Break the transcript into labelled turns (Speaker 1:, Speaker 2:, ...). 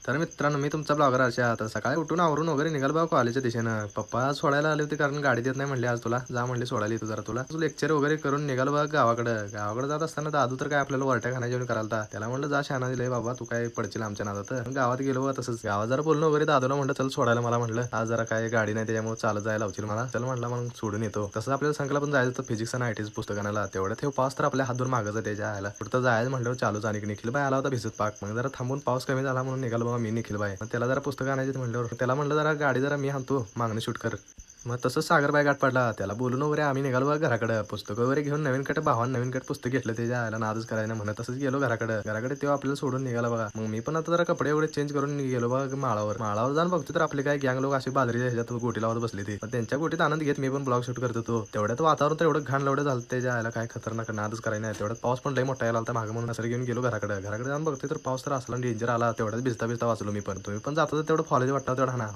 Speaker 1: तर मित्रांनो, मी तुमचा ब्लॉगर अर्षा. आता सकाळी उठून आवरून वगैरे निघाल बा कॉलेजच्या दिशेनं. पप्पा सोडायला आले होते कारण गाडी देत नाही म्हणले आज तुला. जा म्हणले सोडायला येतो जरा तुला. लेक्चर वगैरे करून निघाल बा गावाकडे जात असताना दादू तर काय आपल्याला वरट्या खाण्या जेवण करायला. त्याला म्हणलं जा शहाणा दिले बाबा, तू काय पडशील आमच्या नादात. गावात गेलो बा तसंच. गावात जरा बोलणं वगैरे दादूला म्हणलं चल सोडायला. मला म्हणलं आज जरा काय गाडी नाही त्याच्यामुळे चालत जायला लावशील मला. चल म्हणलं मग सोडून येतो. तसं आपल्याला संकला पण जायचं होतं फिजिक्स आणि आयटीच पुस्तकाला. तेवढं ते पाऊस तर आपल्या हातून मागायचं त्याच्या आयला. कुठं जायचं म्हणलं चालूच. आणि निखिल बाय आला होता भिजत पाक. मग जरा थांबून पाऊस कमी झाला म्हणून निघाल बाबा मी निखिल बाय. त्याला जरा पुस्तकं आणायची म्हणल्यावर त्याला म्हणलं जरा गाडी जरा मी आणतो मागणी शूट कर. मग तसंच सागरबाई गाठ पडला. त्याला बोलून वगैरे आम्ही निघालो बघा घराकडे. पुस्तकं वगैरे घेऊन नवीन कट भावान नवीन कट पुस्तक घेतलं त्याच्या आयला नादच करायला म्हणत तसंच गेलो घराकडे तेव्हा आपल्याला सोडून निघाला बघा. मग मी पण आता जरा कपडे वगैरे चेंज करून गेलो बघा माळावर जाऊन बघतो तर आपले काय गँग लोक असे बाजरीच्या ह्याच्यात गोटी लावत बसले ते. त्यांच्या गोटीत आनंद घेत मी पण ब्लॉग शूट करत होतो. तेवढ्यात वातावरण तर एवढं घाण लवडं झालं त्याच्या आयला काय खतरनाक नादच करायला नाही. तेवढ्यात पाऊस पण लई मोठा यायला आलता मागं म्हणून असं घेऊन गेलो घराकडे जाऊन बघतो तर पाऊस तर असला डेंजर आला. तेवढ्यात भिजता वाचलो मी पण. तुम्ही पण जातो तर तेवढं फॉलेज वाटतं तेवढा ना.